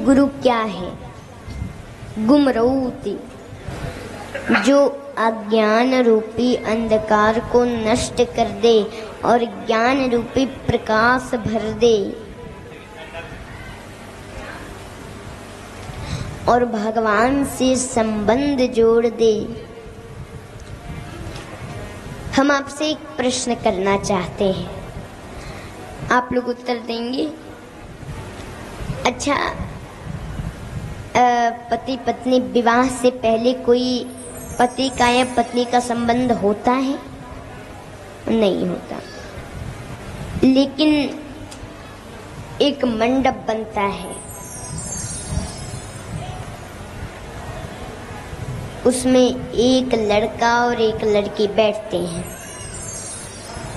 गुरु क्या है? गुमरौती, जो अज्ञान रूपी अंधकार को नष्ट कर दे और ज्ञान रूपी प्रकाश भर दे और भगवान से संबंध जोड़ दे। हम आपसे एक प्रश्न करना चाहते हैं, आप लोग उत्तर देंगे? अच्छा, पति पत्नी विवाह से पहले कोई पति का या पत्नी का संबंध होता है? नहीं होता, लेकिन एक मंडप बनता है, उसमें एक लड़का और एक लड़की बैठते हैं।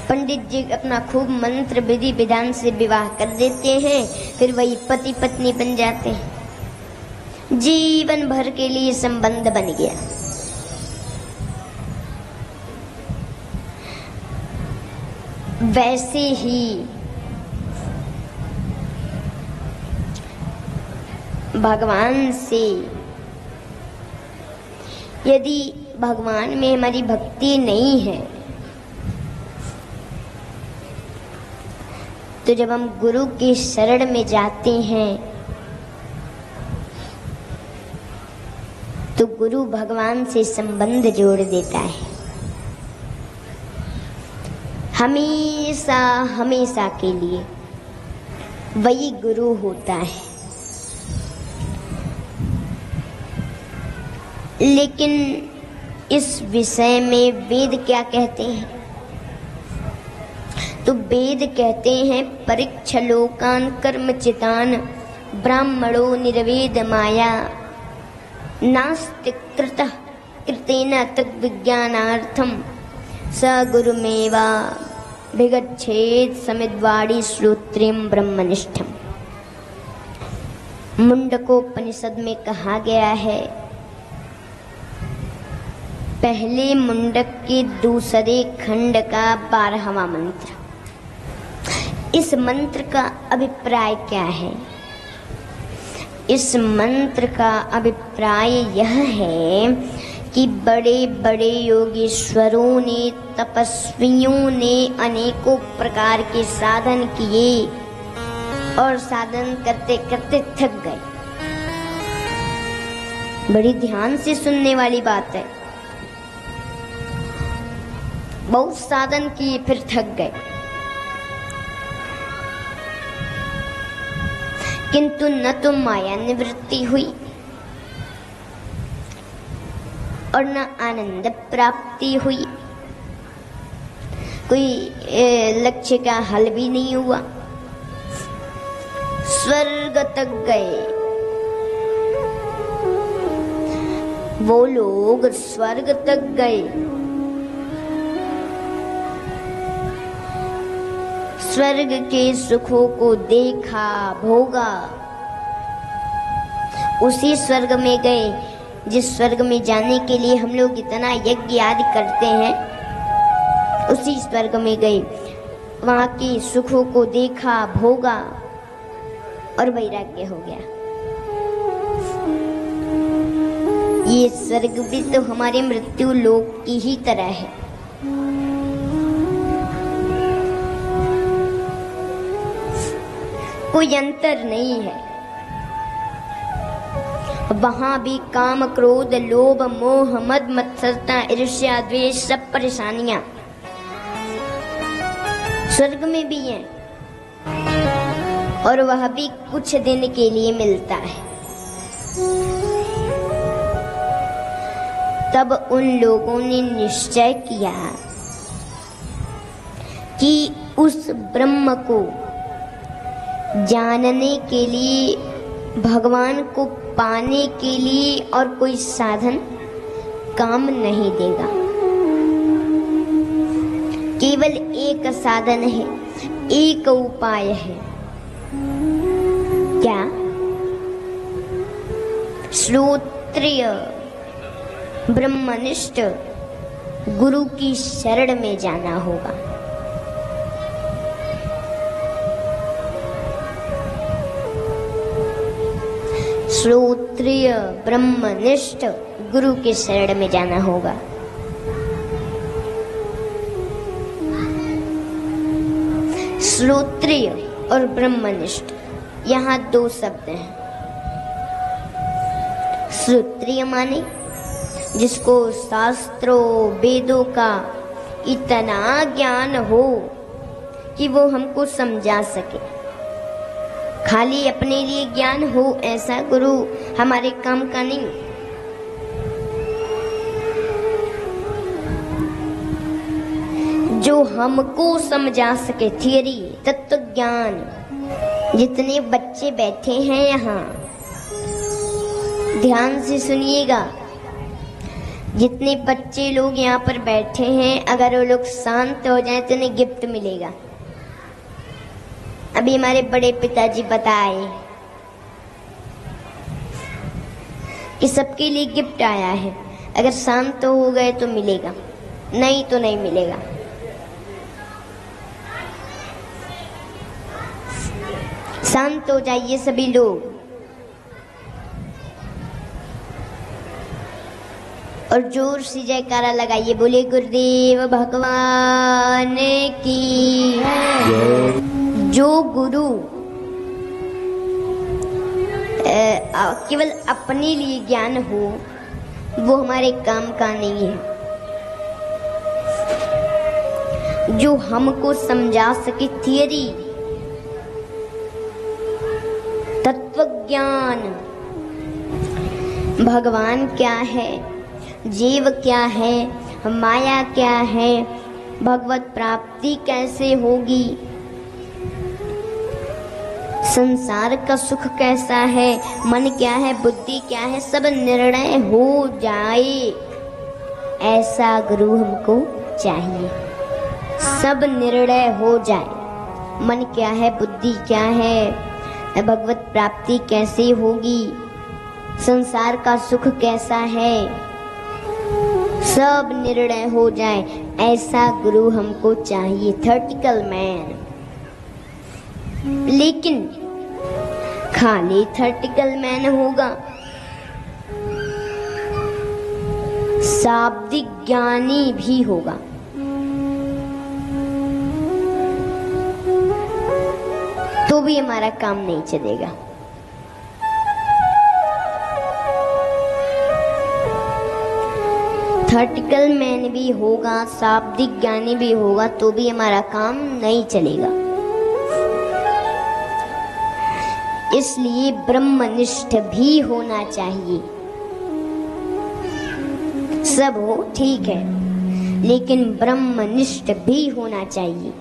पंडित जी अपना खूब मंत्र विधि विधान से विवाह कर देते हैं, फिर वही पति पत्नी बन जाते हैं। जीवन भर के लिए संबंध बन गया। वैसे ही भगवान से यदि भगवान में हमारी भक्ति नहीं है तो जब हम गुरु के शरण में जाते हैं तो गुरु भगवान से संबंध जोड़ देता है। हमेशा हमेशा के लिए वही गुरु होता है। लेकिन इस विषय में वेद क्या कहते हैं? तो वेद कहते हैं परीक्ष लोकान कर्मचितान ब्राह्मणो निर्वेद माया नास्ति कृतः कृतेन तद् विज्ञानार्थम स गुरुमेवा विगच्छेद समिद्वाड़ी श्रोत्रियम ब्रह्मनिष्ठम। मुंडकोपनिषद में कहा गया है, पहले मुंडक के दूसरे खंड का 12वां मंत्र। इस मंत्र का अभिप्राय क्या है? इस मंत्र का अभिप्राय यह है कि बड़े बड़े योगीश्वरों ने, तपस्वियों ने अनेकों प्रकार के साधन किए और साधन करते करते थक गए। बड़ी ध्यान से सुनने वाली बात है। बहुत साधन किए फिर थक गए, किंतु न तो माया निवृत्ति हुई और न आनंद प्राप्ति हुई। कोई लक्ष्य का हल भी नहीं हुआ। स्वर्ग तक गए वो लोग, स्वर्ग तक गए। स्वर्ग के सुखों को देखा, भोगा। उसी स्वर्ग में गए जिस स्वर्ग में जाने के लिए हम लोग इतना यज्ञ आदि करते हैं। उसी स्वर्ग में गए, वहां के सुखों को देखा, भोगा और वैराग्य हो गया। ये स्वर्ग भी तो हमारे मृत्यु लोक की ही तरह है। कोई अंतर नहीं है। वहां भी काम, क्रोध, लोभ, मोह, मद, मत्सरता, ईर्ष्या, द्वेष, सब परेशानियां स्वर्ग में भी हैं, और वह भी कुछ दिन के लिए मिलता है। तब उन लोगों ने निश्चय किया कि उस ब्रह्म को जानने के लिए, भगवान को पाने के लिए और कोई साधन काम नहीं देगा। केवल एक साधन है, एक उपाय है। क्या? श्रोत्रिय ब्रह्मनिष्ठ गुरु की शरण में जाना होगा। श्रोत्रिय ब्रह्मनिष्ठ गुरु के शरण में जाना होगा। श्रोत्रिय और ब्रह्मनिष्ठ, यहाँ दो शब्द हैं। श्रोत्रिय माने जिसको शास्त्रों वेदों का इतना ज्ञान हो कि वो हमको समझा सके। खाली अपने लिए ज्ञान हो ऐसा गुरु हमारे काम का नहीं। जो हमको समझा सके, थियरी, तत्व ज्ञान। जितने बच्चे बैठे हैं यहाँ, ध्यान से सुनिएगा। जितने बच्चे लोग यहाँ पर बैठे हैं, अगर वो लोग शांत हो जाएं तो उन्हें गिफ्ट मिलेगा। अभी हमारे बड़े पिताजी बताए कि सबके लिए गिफ्ट आया है, अगर शांत हो गए तो मिलेगा, नहीं तो नहीं मिलेगा। शांत हो जाइए सभी लोग और जोर से जयकारा लगाइए। बोले गुरुदेव भगवान की। जो गुरु केवल अपने लिए ज्ञान हो वो हमारे काम का नहीं है। जो हमको समझा सके, थियरी, तत्व ज्ञान, भगवान क्या है, जीव क्या है, माया क्या है, भगवत प्राप्ति कैसे होगी, संसार का सुख कैसा है, मन क्या है, बुद्धि क्या है, सब निर्णय हो जाए ऐसा गुरु हमको चाहिए। सब निर्णय हो जाए, मन क्या है, बुद्धि क्या है, भगवत प्राप्ति कैसे होगी, संसार का सुख कैसा है, सब निर्णय हो जाए ऐसा गुरु हमको चाहिए। थर्टिकल मैन। लेकिन खाली थर्टिकल मैन होगा, शाब्दिक ज्ञानी भी होगा। तो भी हमारा काम नहीं चलेगा। थर्टिकल मैन भी होगा, शाब्दिक ज्ञानी भी होगा, तो भी हमारा काम नहीं चलेगा। इसलिए ब्रह्मनिष्ठ भी होना चाहिए। सब हो ठीक है, लेकिन ब्रह्मनिष्ठ भी होना चाहिए।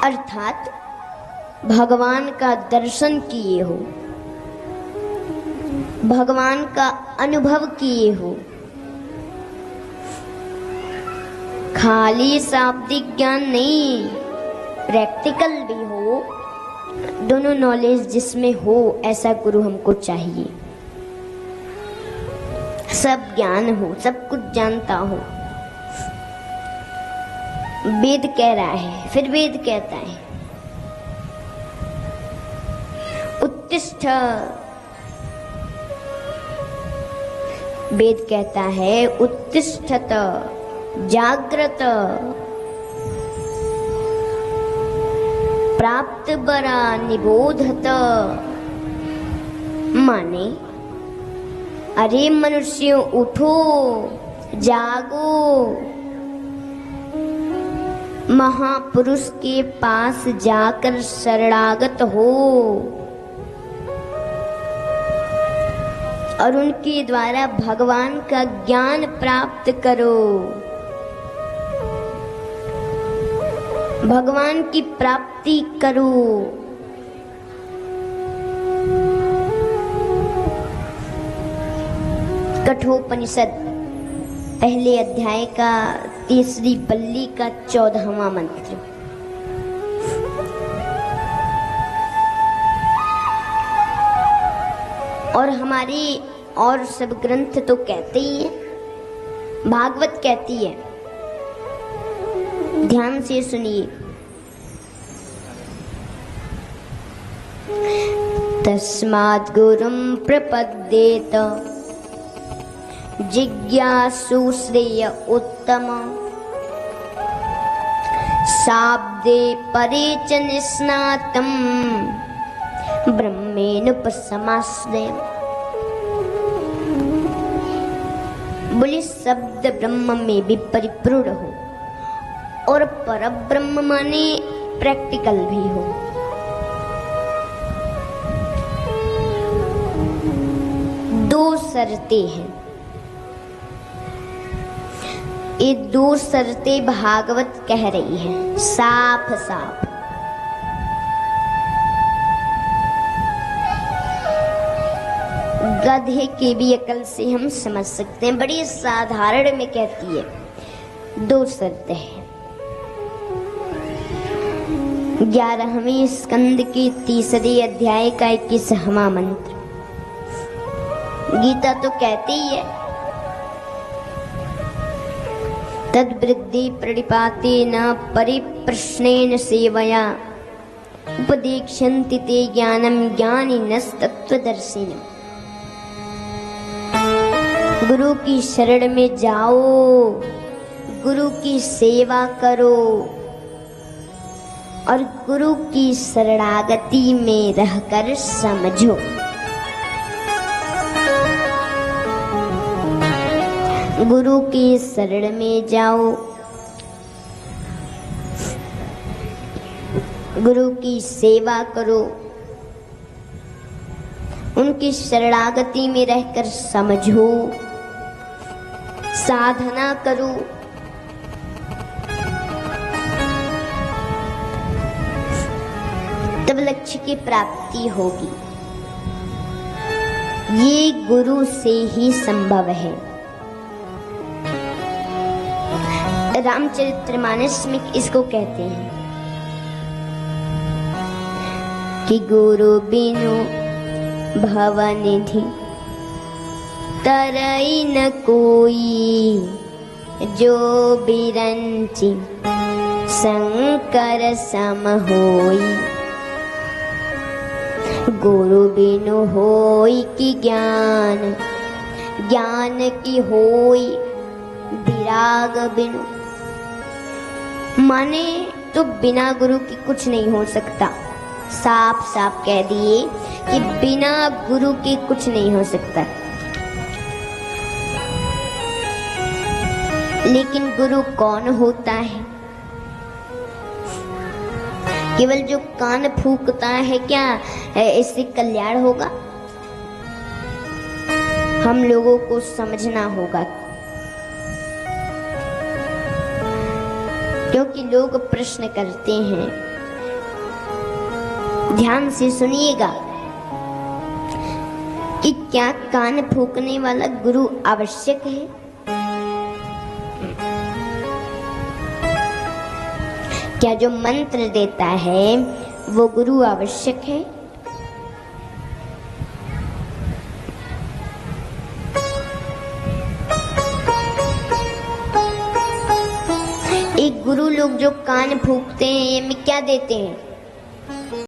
अर्थात भगवान का दर्शन किए हो, भगवान का अनुभव किए हो। खाली शाब्दिक ज्ञान नहीं, प्रैक्टिकल भी हो, दोनों नॉलेज जिसमें हो ऐसा गुरु हमको चाहिए। सब ज्ञान हो, सब कुछ जानता हो। वेद कह रहा है, फिर वेद कहता है उत्तिष्ठ। वेद कहता है उत्तिष्ठत, जागृत, प्राप्त बरा निबोधत। माने अरे मनुष्यों उठो, जागो, महापुरुष के पास जाकर शरणागत हो और उनके द्वारा भगवान का ज्ञान प्राप्त करो। भगवान की प्राप्ति करो। कठोपनिषद पहले अध्याय का 3री बल्ली का 14वां मंत्र। और हमारी और सब ग्रंथ तो कहते ही हैं, भागवत कहती है। ध्यान से सुनिए। तस्मात् गुरुं प्रपद्येत जिज्ञासु श्रेय उत्तम शाब्दे परे च निष्णातं ब्रह्मेणुपसमाश्रयम्। बोले शब्द ब्रह्म में भी परिपूर्ण हो और परब्रह्म माने प्रैक्टिकल भी हो। दो शर्तें हैं। ये दो शर्तें भागवत कह रही है साफ साफ। गधे के भी अकल से हम समझ सकते हैं, बड़ी साधारण में कहती है। दो शर्तें हैं। 11वें स्कंद के 3 अध्याय का 21वां मंत्र। गीता तो कहती ही है, तद्वृद्धि प्रणिपातेन परिप्रश्नेन सेवया उपदेक्षन्ति ते ज्ञानं ज्ञानिनस्तत्त्वदर्शिनः। गुरु की शरण में जाओ, गुरु की सेवा करो और गुरु की शरणागति में रहकर समझो। गुरु की शरण में जाओ, गुरु की सेवा करो, उनकी शरणागति में रहकर समझो, साधना करो। तब लक्ष्य की प्राप्ति होगी। ये गुरु से ही संभव है। रामचरितमानस में इसको कहते हैं कि गुरु बिनु भवनिधि तरई न कोई, जो बिरंचि शंकर सम होई। गुरु बिनु होई कि ज्ञान, ज्ञान की होई विराग बिनु। माने तो बिना गुरु की कुछ नहीं हो सकता। साफ साफ कह दिए कि बिना गुरु के कुछ नहीं हो सकता। लेकिन गुरु कौन होता है? केवल जो कान फूंकता है क्या इससे कल्याण होगा? हम लोगों को समझना होगा, क्योंकि लोग प्रश्न करते हैं। ध्यान से सुनिएगा कि क्या कान फूंकने वाला गुरु आवश्यक है? क्या जो मंत्र देता है वो गुरु आवश्यक है? एक गुरु लोग जो कान फूंकते हैं में क्या देते हैं?